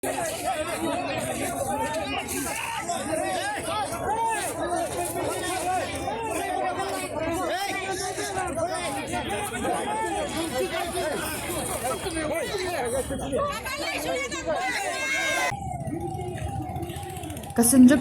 Kasunjuk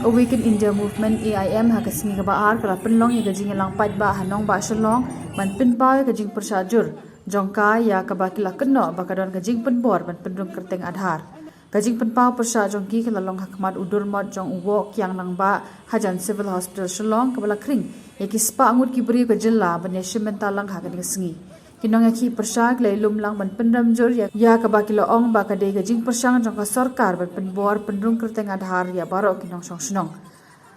Awaken India Movement AIM hakasmi ka baar kala penlong ya gajing lang pad ba hanong ba shalong man pinpa gajing persajur jongka ya ka bakila kenno bakadon gajing penbor ban pendung kerteng adhar gajing penpa persa jongki kala long hakmat udur mod jong uwo kyang nang ba hajan civil hospital shalong kabala kring ya ki spa angut ki bri ka jilla ban ya shimentalang hakan sngi kinong ya ki persa klai lum lang ban pendam jur ya ka bakila ong ba ka de gajing persang jongka sarkar ban penbor pendung kerteng adhar ya baro kinong song snong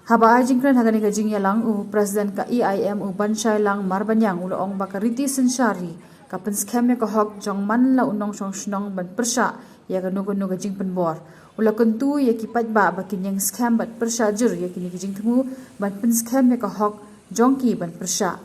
haba jingkran hagani gajing ya lang president ka EIM banshai lang marbanyang ulo ong ba ka riti senshari ka penskeme ka hok jong man la unong song snong ban persa ya ka nugo gajing penbor ula kuntu ya ki pat ba kinyang scam bat persa jur ya kini gajing temu ban penskeme ka hok jongki ban persa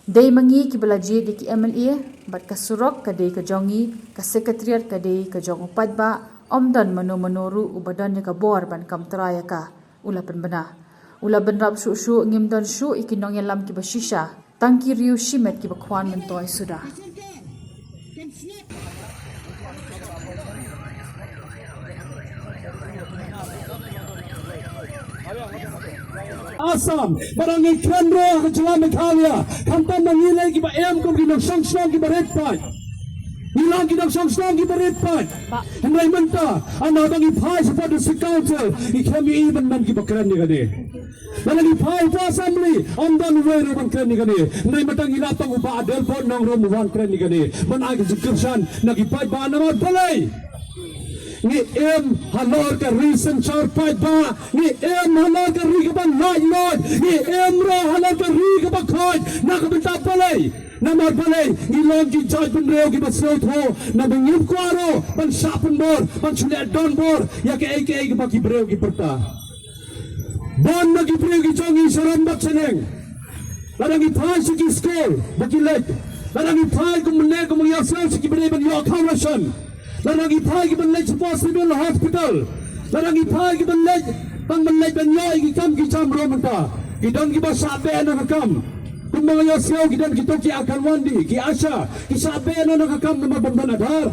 Dei mangi ki balaji di ki MLA bat ka surok ka dei ka jongi ka sekretariat ka dei ka jong upat ba omdan manoru ubadan ya ka bor ban kam traya ka ula penbana ula benrap su ngimdan su ikinong yalam ki bashisha tangki riu shimet ki bakwan mentoy suda Assam, barangay Kendra, Kachala Meghalaya, Kamtan Mangilay, Kiba M, Kung Ginang Song, Kiba Red Pad. Nilang Ginang Song, Kiba Red Pad. And I menta, another pie support the council, he can be even man Kiba Kranigade. Barangay pie to assembly, on the way of Kranigade. Naimatang Ilatang Uba, Delport, Nong Room, one Kranigade. Manag is a Kirshan, Nagipai Banama Palay. Ni halor ka recent charpai ba ni halor ka ri ka ba loy ni halor ka ri ka ba khoj na ka bita palay na mar palay ni long ki judge ban reo ki ba slot ho na bangim kwaro ban shapen bor ban chule don bor ya ke ek ba ki breo ki perta bon na ki breo ki chongi sharam ba cheneng ladang ki phai ki school ba ki lek ladang ki phai kum ne kum ya sel ki breo ban yo khawashan Larang ipay ki banlay sa possible hospital. Larang ipay ki banlay pang banlay banyoy ki kam ki cham romanta. Kidon ki ba sabe na nakam. Kung mga yasyaw kidan kito ki akalwandi ki asya ki sabe na nakakam na mabambanadhar.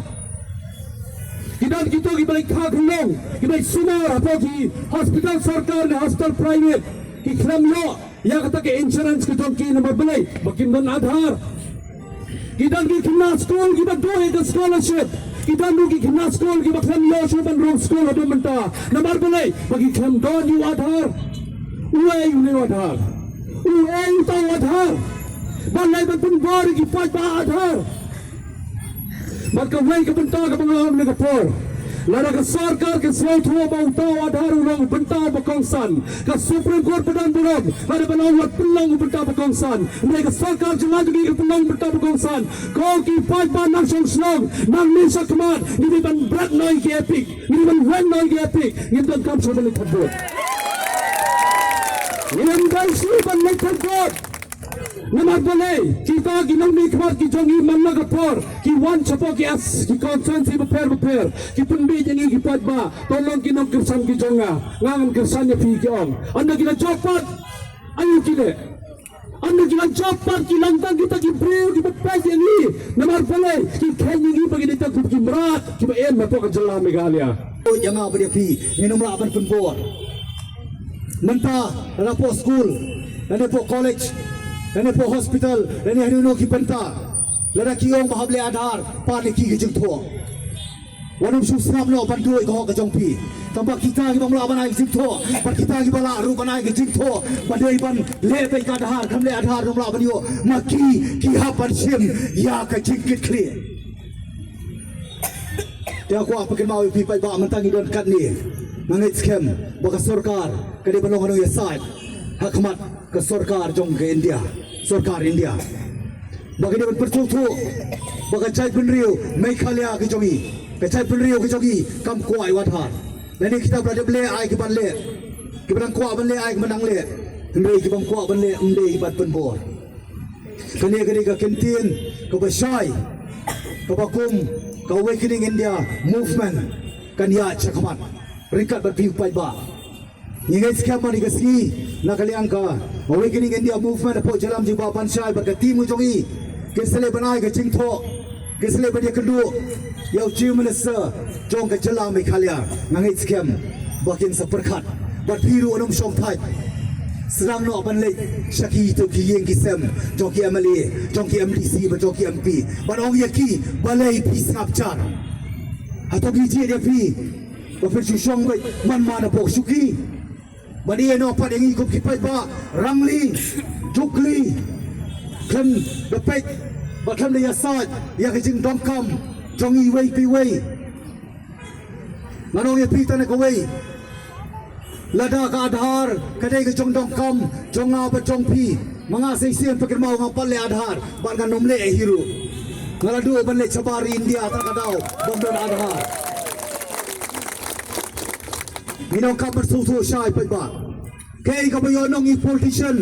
Kidan kito ki balik kakulong ki balik sumar apo ki hospital sarkar na hospital private ki klamyo ya kata ki insurance kito ki na mabalay bakimban adhar. Kidan ki kina school ki ba dohe ka scholarship. Kita nugi kena school ki baklam yo shuban room school ado menta namar balai bagi klam don you adhar uai you adhar uai you tahu adhar balai ban bor ki pat ba adhar maka wai ka benta ka bangam ne ka por lara ka sarkar ke slot ho ba utaw adhar ulong benta ba kongsan ka supreme court padan bulog lara banaw wat pulang benta ba kongsan ne ka sarkar jama gi ka pulang benta ba kongsan ko ki pat ba nang song slong nang ni sa kmat ni ban brak noi ki epic ni ban wen noi ki epic ni ban kam so balik thot ni ban si ban mai thot namar balai kita ginong ni kmat ki jongi manna ka por ki wan chapo ki as ki consensi beper ki punbi jeni ki pat ba tolong kinong kersan ki jonga ngangan kersan ya pi ki ong anda kina chopat ayu kile anda kina chopat ki lantang kita ki breu ki bepai jeni namar balai ki khenyi ki bagi dita ki merat ki ba en mapo ka jalla Meghalaya jangan apa pi minum la ban penbor menta rapo school rapo college Lene po hospital, lene hanuno ki benta, lene kiong mahable adhar, pali ki gijing thua. Wanum susam lo bantu iko ka jongpi. Tampak kita ki bangla banai gijing thua, par kita ki bala ru banai gijing thua. Badai ban le pe ka adhar, kamle adhar rumla banyo, maki ki hapan sim ya ka jingkit clear. Dia ko apa mau pi pai ba mentangi don kat ni. Mangit scam, baka sarkar, kadi balong anu ya side. Hakmat ke sarkar jong ke India, sarkar India. Bagi dia berpercu, bagi cai penriu, Meghalaya ke jongi, ke cai penriu ke jongi, kam kuai wadhar. Dan ini kita berada beli ai ke banle, ke berang kuat banle ai ke menang le, hendai ke bang kuat banle hendai ke bat penbor. Kini ke kantin, ke besai, ke bakum, ke Awakening India Movement, kan ya cakamat peringkat berpiu pai ba ningai scam ni kasih nak kalian ka awakening India movement po jalam jiwa pansai berkati mujongi kesele banai ke cingtho kesele badia kedua yau chiu minister jong ke jalam mai khalia nangai scam bakin seperkat berpiru anum song thai serang no ban le shaki to ki yeng ki sem joki amali joki MDC ba joki MP barong yaki balai pisap char atau gi dia pi ba fer shong bai man mana po suki bani no pa dengi ko ki pai ba rangli jukli kan the pek ba kan le yasat ya ke jing dom kam jongi wei pi wei manong ye pi tan ko wei lada ka adhar kadai ke jong dong kam jonga ba jong pi manga seisian pakir mau ngapal le adhar ban kan nomle e hiru ngaladu ban le chabari India ta kadau bom adhar minong ka bersusu syai pai ba kei ka bayo nong i politician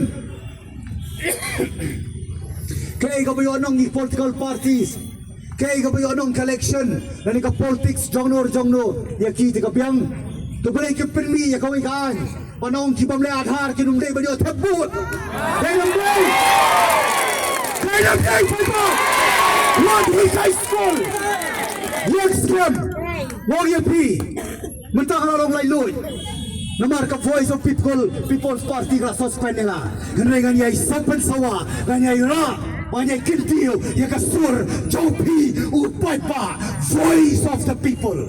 kei ka bayo nong i political parties kei ka bayo nong collection dan ka politics jongno ya ki te ka biang tu boleh ke penmi ya kawan kan panong ki bam le adhar ki num dei bayo thebut dei num dei pai ba what we high school what scam what you be mentang orang lain lui namar ka voice of people's party ka suspend nila ngan yai sapan sawa ngan yai ra banyak kintiu ya ka sur jopi upai pa voice of the people